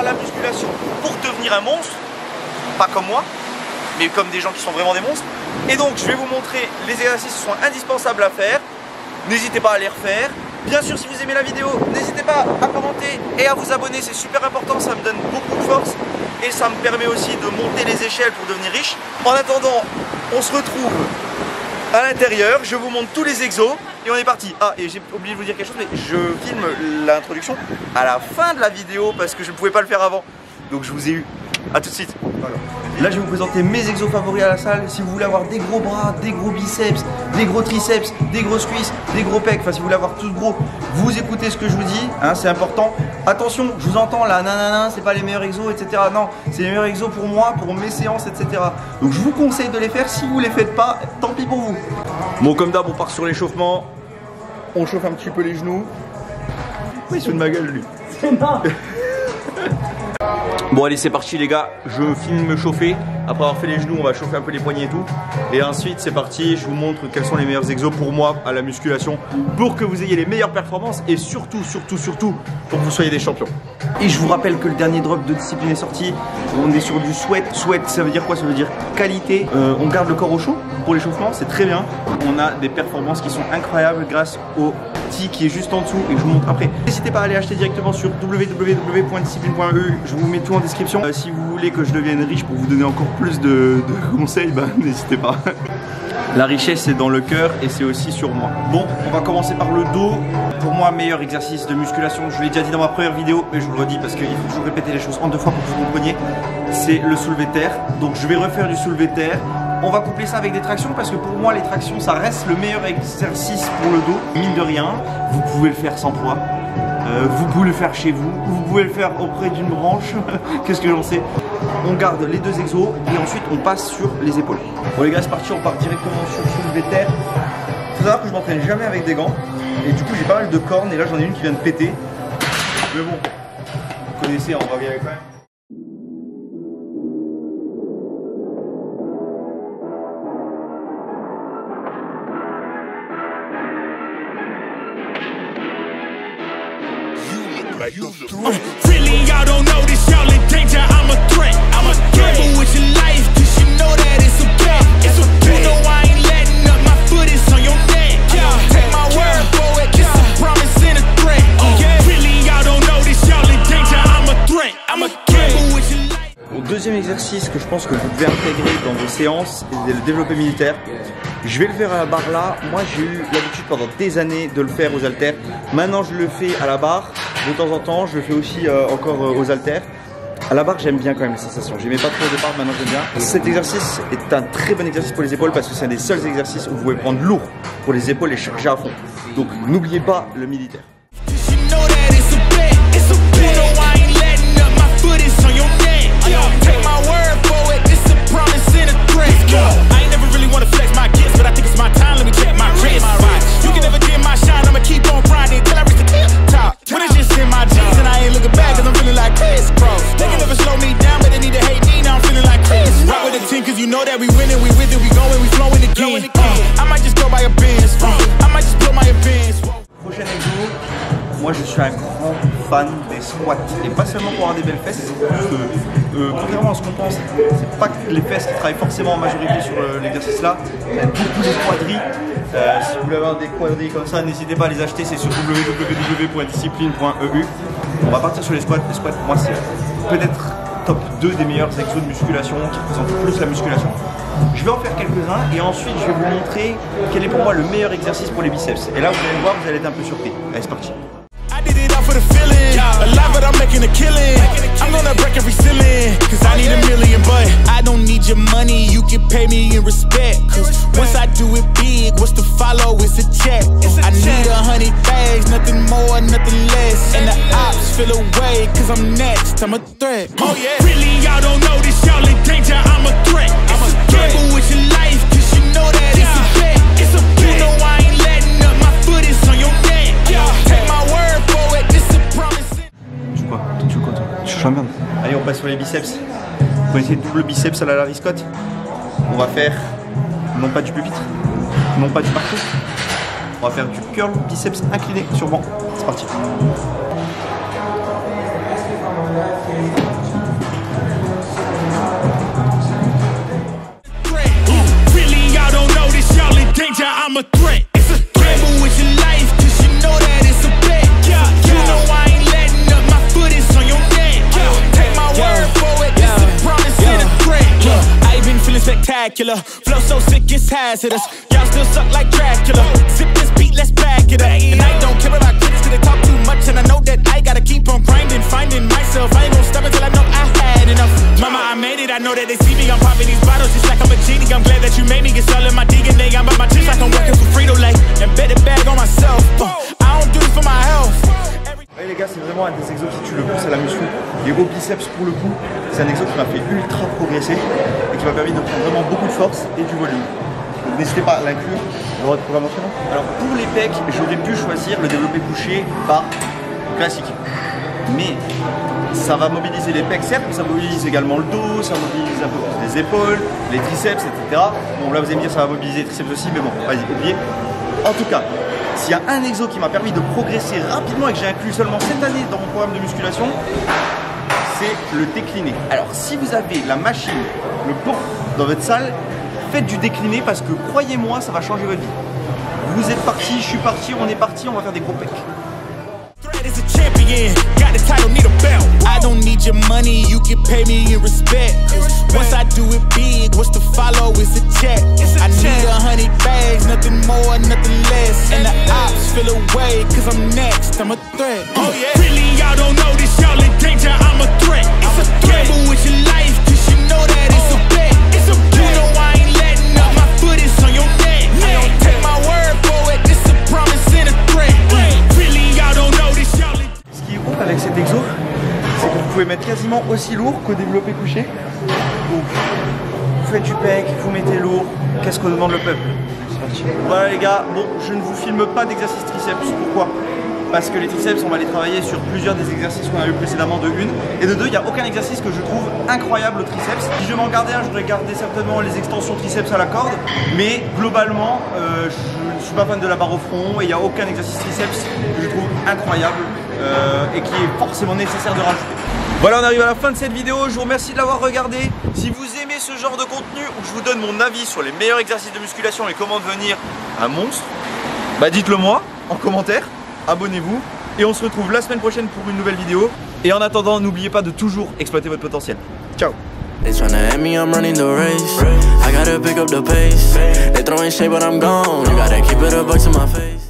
à la musculation pour devenir un monstre, pas comme moi, mais comme des gens qui sont vraiment des monstres. Et donc je vais vous montrer les exercices qui sont indispensables à faire. N'hésitez pas à les refaire. Bien sûr, si vous aimez la vidéo, n'hésitez pas à commenter et à vous abonner, c'est super important, ça me donne beaucoup de force et ça me permet aussi de monter les échelles pour devenir riche. En attendant, on se retrouve à l'intérieur, je vous montre tous les exos et on est parti. Ah, et j'ai oublié de vous dire quelque chose, mais je filme l'introduction à la fin de la vidéo parce que je ne pouvais pas le faire avant. Donc je vous ai eu. A tout de suite. Voilà. Là je vais vous présenter mes exos favoris à la salle. Si vous voulez avoir des gros bras, des gros biceps, des gros triceps, des grosses cuisses, des gros pecs, enfin si vous voulez avoir tout gros, vous écoutez ce que je vous dis, hein, c'est important. Attention, je vous entends là, nanana, c'est pas les meilleurs exos, etc. Non, c'est les meilleurs exos pour moi, pour mes séances, etc. Donc je vous conseille de les faire. Si vous les faites pas, tant pis pour vous. Bon, comme d'hab, on part sur l'échauffement. On chauffe un petit peu les genoux. Oui, il se fout de ma gueule lui. Bon allez, c'est parti les gars, je filme me chauffer. Après avoir fait les genoux, on va chauffer un peu les poignets et tout. Et ensuite c'est parti, je vous montre quels sont les meilleurs exos pour moi à la musculation, pour que vous ayez les meilleures performances et surtout pour que vous soyez des champions. Et je vous rappelle que le dernier drop de discipline est sorti. On est sur du sweat. Sweat, ça veut dire quoi? Ça veut dire qualité. On garde le corps au chaud pour l'échauffement, c'est très bien. On a des performances qui sont incroyables grâce au petit qui est juste en dessous et je vous montre après. N'hésitez pas à aller acheter directement sur www.discipline.eu. Je vous mets tout en description. Si vous voulez que je devienne riche pour vous donner encore plus de conseils, bah, n'hésitez pas. La richesse c'est dans le cœur et c'est aussi sur moi. Bon, on va commencer par le dos. Pour moi, meilleur exercice de musculation, je l'ai déjà dit dans ma première vidéo, mais je vous le redis parce qu'il faut toujours répéter les choses en deux fois pour que vous compreniez. C'est le soulevé de terre. Donc je vais refaire du soulevé de terre. On va coupler ça avec des tractions parce que pour moi les tractions ça reste le meilleur exercice pour le dos. Mine de rien, vous pouvez le faire sans poids. Vous pouvez le faire chez vous, vous pouvez le faire auprès d'une branche, qu'est-ce que j'en sais. On garde les deux exos et ensuite on passe sur les épaules. Bon les gars, c'est parti, on part directement sur le soulevé de terre. Il faut savoir que je m'entraîne jamais avec des gants et du coup j'ai pas mal de cornes et là j'en ai une qui vient de péter. Mais bon, vous connaissez, on va bien avec quand même. Really, y'all don't know this, y'all in danger. I'm a threat. I'm a gamble with your life, cause you know that it's okay. It's okay. You know I ain't letting up, my foot is on your neck. Take my word for it, it's a promise and a threat. Really, y'all don't know this, y'all in danger. I'm a threat. I'm a gamble with your life. Au deuxième exercice que je pense que vous devez intégrer dans vos séances, c'est le développé militaire. Je vais le faire à la barre là. Moi j'ai eu l'habitude pendant des années de le faire aux haltères. Maintenant je le fais à la barre. De temps en temps je le fais aussi encore aux haltères. À la barre j'aime bien quand même les sensations. J'aimais pas trop au départ, maintenant j'aime bien. Cet exercice est un très bon exercice pour les épaules parce que c'est un des seuls exercices où vous pouvez prendre lourd pour les épaules et charger à fond. Donc n'oubliez pas le militaire. Prochain exo, moi je suis un grand fan des squats et pas seulement pour avoir des belles fesses, parce que contrairement à ce qu'on pense, c'est pas que les fesses qui travaillent forcément en majorité sur l'exercice là, il y a beaucoup de quadris. Si vous voulez avoir des quadris comme ça, n'hésitez pas à les acheter, c'est sur www.discipline.eu. On va partir sur les squats. Les squats pour moi c'est peut-être top 2 des meilleurs exos de musculation qui représentent plus la musculation. Je vais en faire quelques-uns et ensuite je vais vous montrer quel est pour moi le meilleur exercice pour les biceps. Et là vous allez voir, vous allez être un peu surpris. Allez, c'est parti. Allez, on passe sur les biceps. Vous connaissez le double biceps à la Larry Scott. On va faire non pas du pupitre, non pas du parcours. On va faire du curl biceps incliné sur banc. C'est parti. Really, y'all don't know this, y'all in danger, I'm a threat. It's a gamble with your life, cause you know that it's a bet. You know I ain't letting up, my foot is on your neck. Take my word for it, it's a promise and a threat. I been feeling spectacular, flow so sick it's hazardous. Y'all still suck like Dracula. Zip this beat, let's back it up. And I don't care about critics cause they talk too much, and I know that I gotta keep on grinding, finding myself. I ain't gon' stop until I know I had enough. Mama, I made it, I know that they see me, I'm popping these bottles just like I'm a genie. I'm glad that you made me, it's all in my DNA. I'm about my chips like I'm working for Frito-Lay, and bet it bag on myself. I don't do this for my health. Ouais les gars, c'est vraiment un des exos qui tue le plus à la muscu. Les hauts biceps pour le coup, c'est un exo qui m'a fait ultra progresser et qui m'a permis de prendre vraiment beaucoup de force et du volume. Donc n'hésitez pas à l'inclure dans votre programme d'entraînement. Alors pour les pecs, j'aurais pu choisir le développé couché par classique. Mais ça va mobiliser les pecs, certes, mais ça mobilise également le dos, ça mobilise un peu plus les épaules, les triceps, etc. Bon là vous allez me dire ça va mobiliser les triceps aussi, mais bon, vas-y, oubliez. En tout cas, s'il y a un exo qui m'a permis de progresser rapidement et que j'ai inclus seulement cette année dans mon programme de musculation, c'est le décliné. Alors si vous avez la machine, le banc dans votre salle, faites du décliné parce que croyez-moi, ça va changer votre vie. Vous êtes parti, je suis parti, on est parti, on va faire des gros pecs. Is a champion, got the title, need a belt. I don't need your money, you can pay me in respect. Once I do it big, what's to follow is a check. I need 100 bags, nothing more, nothing less. And the ops feel away, cause I'm next, I'm a threat. Oh yeah. Really, y'all don't know this, y'all in danger, I'm a threat. It's a gamble with your life, cause you know that it's a bet. You know I ain't letting up, my foot is on your neck. I don't take my word for it, it's a promise and a threat. Really, y'all don't know this, y'all in. Ce qui est ouf avec cet exo, c'est que vous pouvez mettre quasiment aussi lourd qu'au développé couché. Donc, vous faites du pec, vous mettez lourd. Qu'est-ce que demande le peuple? Voilà les gars, bon, je ne vous filme pas d'exercice triceps. Pourquoi? Parce que les triceps, on va les travailler sur plusieurs des exercices qu'on a eu précédemment de une. Et de deux, il n'y a aucun exercice que je trouve incroyable au triceps. Si je devais en garder un, je voudrais garder certainement les extensions triceps à la corde. Mais globalement, je ne suis pas fan de la barre au front et il n'y a aucun exercice triceps que je trouve incroyable et qui est forcément nécessaire de rajouter. Voilà, on arrive à la fin de cette vidéo. Je vous remercie de l'avoir regardé. Si vous aimez ce genre de contenu où je vous donne mon avis sur les meilleurs exercices de musculation et comment devenir un monstre, bah dites-le moi en commentaire. Abonnez-vous et on se retrouve la semaine prochaine pour une nouvelle vidéo. Et en attendant, n'oubliez pas de toujours exploiter votre potentiel. Ciao. They tryna at me, I'm running the race. I gotta pick up the pace. They throwing shade, but I'm gone. You gotta keep it a buck to my face.